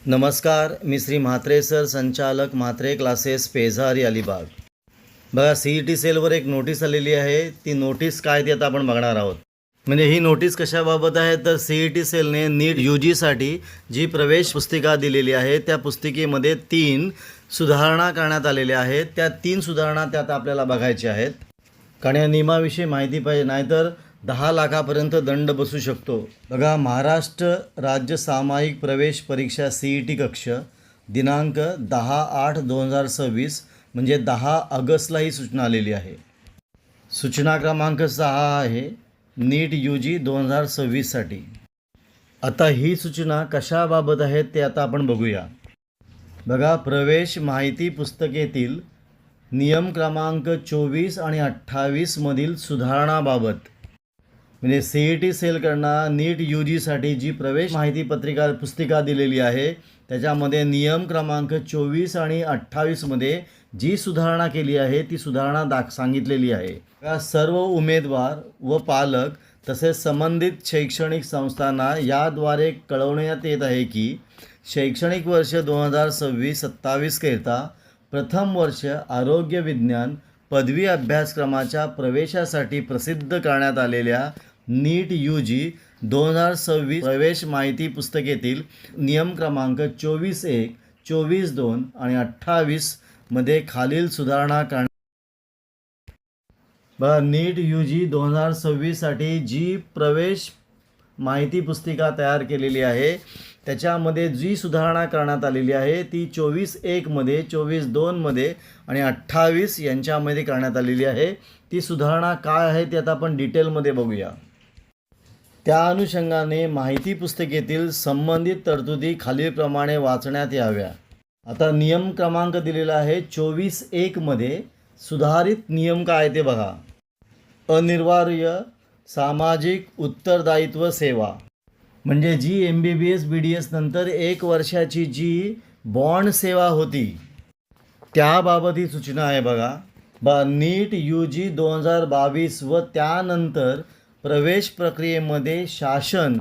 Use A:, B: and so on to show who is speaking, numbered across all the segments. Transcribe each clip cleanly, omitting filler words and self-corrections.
A: नमस्कार, मी श्री म्हात्रे सर, संचालक म्हात्रे क्लासेस, पेझारी, अलिबाग. बघा, CET सेलवर एक नोटीस आलेली आहे. ती नोटीस काय ते आता आपण बघणार आहोत. म्हणजे ही नोटीस कशाबाबत आहे तर CET सेलने नीट UGसाठी जी प्रवेश पुस्तिका दिलेली आहे त्या पुस्तिकेमध्ये 3 सुधारणा करण्यात आलेल्या आहेत. त्या 3 सुधारणा त्यात आपल्याला बघायच्या आहेत. कारण या नियमाविषयी माहिती पाहिजे, नाहीतर 10 लाखापर्यंत दंड बसू शकतो. बघा, महाराष्ट्र राज्य सामायिक प्रवेश परीक्षा CET कक्ष दिनांक 10/8/2026 म्हणजे 10 ऑगस्टला ही सूचना आलेली आहे. सूचना क्रमांक 6 आहे नीट UG 2026साठी. आता ही सूचना कशाबाबत आहे ते आता आपण बघूया. बघा, प्रवेश माहिती पुस्तिकेतील नियम क्रमांक 24 आणि 28 मधील सुधारणाबाबत. म्हणजे CET सेलकडनं नीट UGसाठी जी प्रवेश माहिती पुस्तिका दिलेली आहे त्याच्यामध्ये नियम क्रमांक 24 आणि 28 मध्ये जी सुधारणा केली आहे ती सुधारणा सांगितलेली आहे. सर्व उमेदवार व पालक तसेच संबंधित शैक्षणिक संस्थांना याद्वारे कळवण्यात येत आहे की शैक्षणिक वर्ष 2026-27 करिता प्रथम वर्ष आरोग्य विज्ञान पदवी अभ्यासक्रमाच्या प्रवेशासाठी प्रसिद्ध करण्यात आलेल्या नीट UG 2026 प्रवेश माहिती पुस्तिकेतील नियम क्रमांक 24.1, 24.2 आणि 28 मध्ये खालील सुधारणा करण्यात. नीट UG 2026साठी जी प्रवेश माहिती पुस्तिका तयार केलेली आहे त्याच्यामध्ये जी सुधारणा करण्यात आलेली आहे ती 24.1 मध्ये, 24.2 मध्ये आणि 28 यांच्यामध्ये करण्यात आलेली आहे. ती सुधारणा काय आहे ते आता आपण डिटेलमध्ये बघूया. त्या अनुषंगाने माहिती पुस्तिकेतील संबंधित तरतुदी खालीलप्रमाणे वाचण्यात याव्या. आता नियम क्रमांक दिलेला आहे 24.1 मध्ये. सुधारित नियम काय ते बघा. अनिवार्य सामाजिक उत्तरदायित्व सेवा म्हणजे जी MBBS BDS नंतर 1 वर्षाची जी बॉन्ड सेवा होती त्याबाबत ही सूचना आहे. बघा, नीट UG 2022 व त्यानंतर प्रवेश प्रक्रियेमध्ये शासन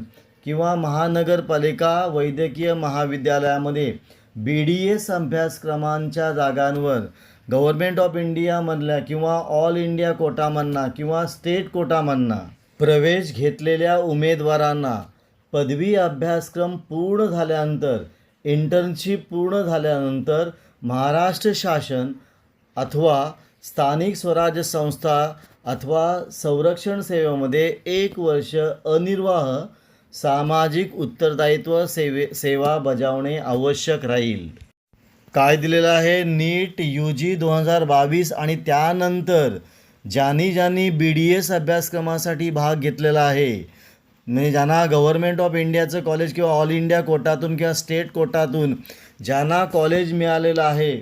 A: किंवा महानगरपालिका वैद्यकीय महाविद्यालयामध्ये BDS अभ्यासक्रमांच्या जागांवर गव्हर्नमेंट ऑफ इंडियामधल्या किंवा ऑल इंडिया कोटामधना किंवा स्टेट कोटामधना प्रवेश घेतलेल्या उमेदवारांना पदवी अभ्यासक्रम पूर्ण झाल्यानंतर, इंटर्नशिप पूर्ण झाल्यानंतर महाराष्ट्र शासन अथवा स्थानिक स्वराज्य संस्था अथवा संरक्षण सेवेमध्ये 1 वर्ष अनिर्वाह सामाजिक उत्तरदायित्व सेवा बजावणे आवश्यक राहील. काय दिलेलं आहे, नीट UG 2022 आणि त्यानंतर ज्यांनी BDS अभ्यासक्रमासाठी भाग घेतलेला आहे, म्हणजे ज्यांना गव्हर्नमेंट ऑफ इंडियाचं कॉलेज किंवा ऑल इंडिया कोटातून किंवा स्टेट कोटातून ज्यांना कॉलेज मिळालेलं आहे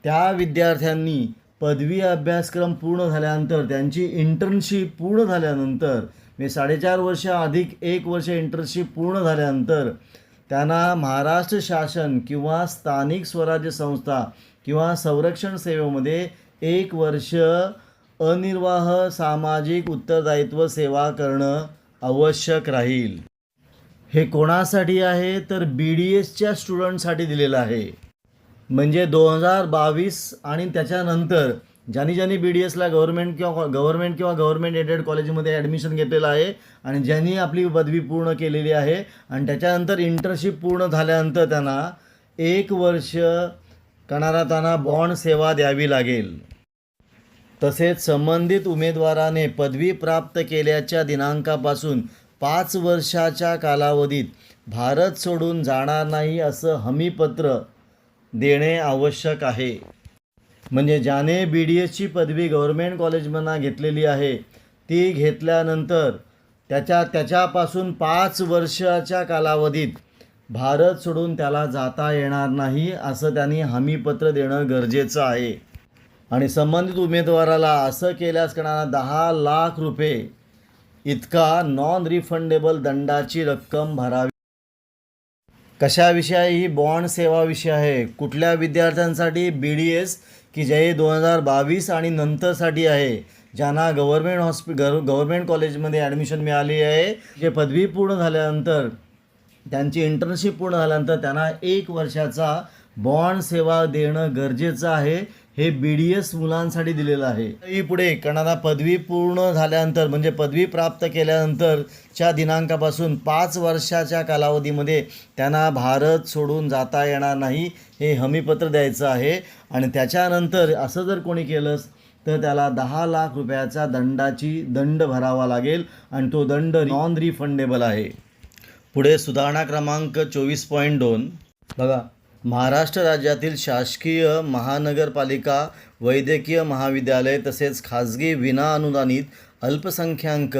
A: त्या विद्यार्थ्यांनी पदवी अभ्यासक्रम पूर्ण झाल्यानंतर, त्यांची इंटर्नशिप पूर्ण झाल्यानंतर, म्हणजे 4.5 वर्ष अधिक 1 वर्ष इंटर्नशिप पूर्ण झाल्यानंतर त्यांना महाराष्ट्र शासन किंवा स्थानिक स्वराज्य संस्था किंवा संरक्षण सेवेमध्ये 1 वर्ष अनिर्वाह सामाजिक उत्तरदायित्व सेवा करणं आवश्यक राहील. हे कोणासाठी आहे तर BDSच्या स्टुडंटसाठी दिलेलं आहे. म्हणजे 2022 आणि त्याच्यानंतर ज्यांनी BDSला गव्हर्नमेंट किंवा गव्हर्नमेंट एडेड कॉलेजमध्ये ॲडमिशन घेतलेलं आहे आणि ज्यांनी आपली पदवी पूर्ण केलेली आहे आणि त्याच्यानंतर इंटर्नशिप पूर्ण झाल्यानंतर त्यांना 1 वर्ष त्यांना बॉन्ड सेवा द्यावी लागेल. तसेच संबंधित उमेदवाराने पदवी प्राप्त केल्याच्या दिनांकापासून 5 वर्षाच्या कालावधीत भारत सोडून जाणार नाही असं हमीपत्र देणे आवश्यक आहे. म्हणजे ज्याने BDSची पदवी गव्हर्नमेंट कॉलेजमधून घेतलेली आहे ती घेतल्यानंतर त्याच्यापासून 5 वर्षाच्या कालावधीत भारत सोडून त्याला जाता येणार नाही असं त्यांनी हमीपत्र देणं गरजेचं आहे. आणि संबंधित उमेदवाराला असं केल्यास करणारा 10 लाख रुपये इतका नॉन रिफंडेबल दंडाची रक्कम भरावी. कशाविषयी ही बॉन्ड सेवाविषयी आहे. कुठल्या विद्यार्थ्यांसाठी BDS की जे 2022 आणि नंतरसाठी आहे, ज्यांना गव्हर्नमेंट कॉलेजमध्ये ॲडमिशन मिळाली आहे, जे पदवी पूर्ण झाल्यानंतर त्यांची इंटर्नशिप पूर्ण झाल्यानंतर त्यांना 1 वर्षाचा बॉन्ड सेवा देणं गरजेचं आहे. हे BDS मुलांसाठी दिलेलं आहे. ही पुढे कणाला पदवी पूर्ण झाल्यानंतर म्हणजे पदवी प्राप्त केल्यानंतरच्या दिनांकापासून 5 वर्षाच्या कालावधीमध्ये त्यांना भारत सोडून जाता येणार नाही हे हमीपत्र द्यायचं आहे. आणि त्याच्यानंतर असं जर कोणी केलंच तर त्याला 10 लाख रुपयाचा दंड भरावा लागेल आणि तो दंड नॉन रिफंडेबल आहे. पुढे सुधारणा क्रमांक 24.2 बघा. महाराष्ट्र राज्यातील शासकीय महानगरपालिका वैद्यकीय महाविद्यालय तसेच खाजगी विनाअनुदानित अल्पसंख्याक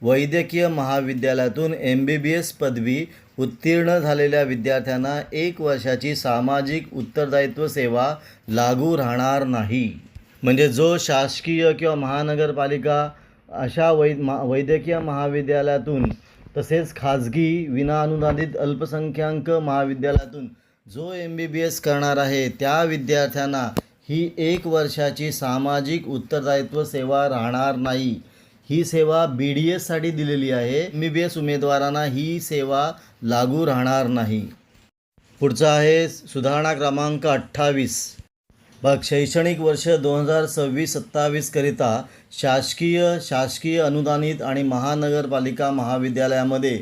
A: वैद्यकीय महाविद्यालयातून MBBS पदवी उत्तीर्ण झालेल्या विद्यार्थ्यांना 1 वर्षाची सामाजिक उत्तरदायित्व सेवा लागू राहणार नाही. म्हणजे जो शासकीय किंवा महानगरपालिका अशा वैद्यकीय महाविद्यालयातून तसेच खाजगी विनाअनुदानित अल्पसंख्याक महाविद्यालयातून जो MBBS करणार आहे त्या विद्यार्थ्यांना ही 1 वर्षाची सामाजिक उत्तरदायित्व सेवा राहणार नाही. ही सेवा BDS साठी दिलेली आहे. MBBS उमेदवारांना ही सेवा लागू राहणार नाही. पुढचा आहे सुधारणा क्रमांक 28 बघ. शैक्षणिक वर्ष 2026-27 करिता शासकीय अनुदानित आणि महानगरपालिका महाविद्यालयामध्ये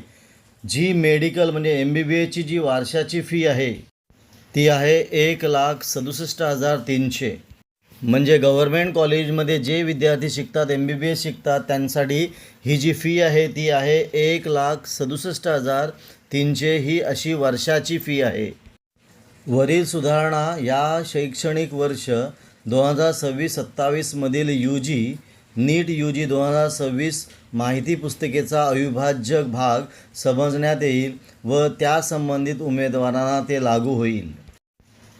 A: जी मेडिकल म्हणजे MBBSची जी वर्षाची फी आहे ती आहे 1,67,300. म्हणजे गव्हर्मेंट कॉलेजमध्ये जे विद्यार्थी शिकतात MBBS शिकतात त्यांसाठी ही जी फी आहे ती आहे 1,67,300 ही अशी वर्षाची फी आहे. वरील सुधारणा या शैक्षणिक वर्ष 2026-27 मधील नीट UG 2026 माहिती पुस्तिकेचा अविभाज्य भाग समजण्यात येईल व त्या संबंधित उमेदवारांना ते लागू होईल.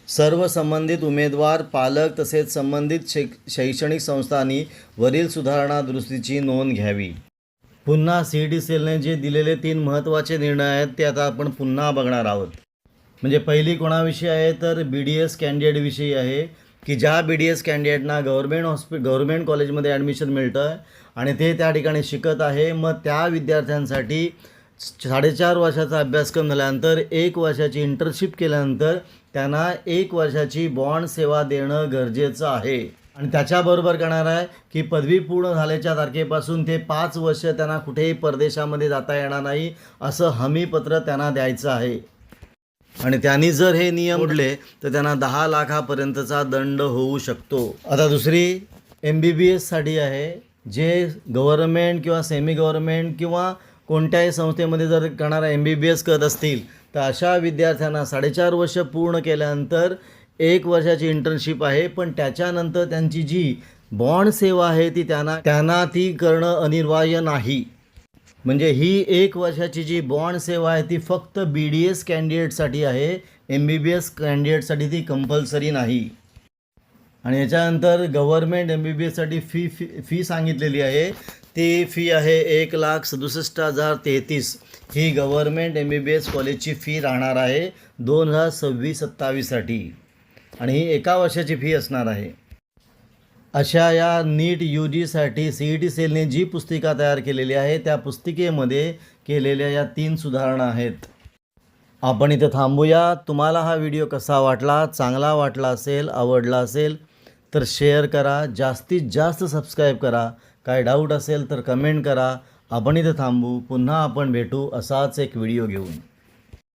A: सर्व संबंधित उमेदवार पालक तसेच संबंधित शैक्षणिक संस्थांनी वरील सुधारणा दुरुस्तीची नोंद घ्यावी. पुन्हा CET सेलने जे दिलेले 3 महत्त्वाचे निर्णय आहेत ते आता आपण पुन्हा बघणार आहोत. म्हणजे पहिली कोणाविषयी आहे तर BDS कॅन्डिडेटविषयी आहे की ज्या BDS कॅन्डिडेटना गव्हर्मेंट कॉलेजमध्ये ॲडमिशन मिळतं आहे आणि ते त्या ठिकाणी शिकत आहे. मग त्या विद्यार्थ्यांसाठी 4.5 वर्षाचा अभ्यासक्रम झाल्यानंतर 1 वर्षाची इंटर्नशिप केल्यानंतर त्यांना 1 वर्षाची बॉन्ड सेवा देणं गरजेचं आहे. आणि त्याच्याबरोबर करणार आहे की पदवी पूर्ण झाल्याच्या तारखेपासून ते 5 वर्ष त्यांना कुठेही परदेशामध्ये जाता येणार नाही असं हमीपत्र त्यांना द्यायचं आहे. आणि त्यांनी जर हे नियम मोडले तर त्यांना 10 लाखापर्यंतचा दंड होऊ शकतो. आता दुसरी MBBS साठी आहे. जे गव्हर्नमेंट किंवा सेमी गव्हर्नमेंट किंवा कोणत्याही संस्थेमध्ये जर करणारा MBBS करत असतील तर अशा विद्यार्थ्यांना 4.5 वर्ष पूर्ण केल्यानंतर 1 वर्षाची इंटर्नशिप आहे. पण त्याच्यानंतर त्यांची जी बॉन्ड सेवा आहे ती त्यांना ती करणं अनिवार्य नाही. म्हणजे ही 1 वर्षाची जी बॉन्ड सेवा आहे ती फक्त BDS कॅन्डिडेटसाठी आहे. MBBS कॅन्डिडेटसाठी ती कंपल्सरी नाही. आणि याच्यानंतर गव्हर्मेंट MBBS साठी फी सांगितलेली आहे. ती फी आहे 1,67,033. ही गव्हर्मेंट MBBS कॉलेजची फी राहणार आहे 2026-27 साठी आणि ही 1 वर्षाची फी असणार आहे. अशा या नीट UG साठी CET सेलने जी पुस्तिका तयार केलेली आहे त्या पुस्तिकेमध्ये केलेल्या या 3 सुधारणा आहेत. आपण इथे थांबूया. तुम्हाला हा व्हिडिओ कसा वाटला, चांगला वाटला असेल, आवडला असेल तर शेअर करा, जास्तीत जास्त सबस्क्राईब करा. काय डाऊट असेल तर कमेंट करा. आपण इथे थांबू. पुन्हा आपण भेटू असाच एक व्हिडिओ घेऊन.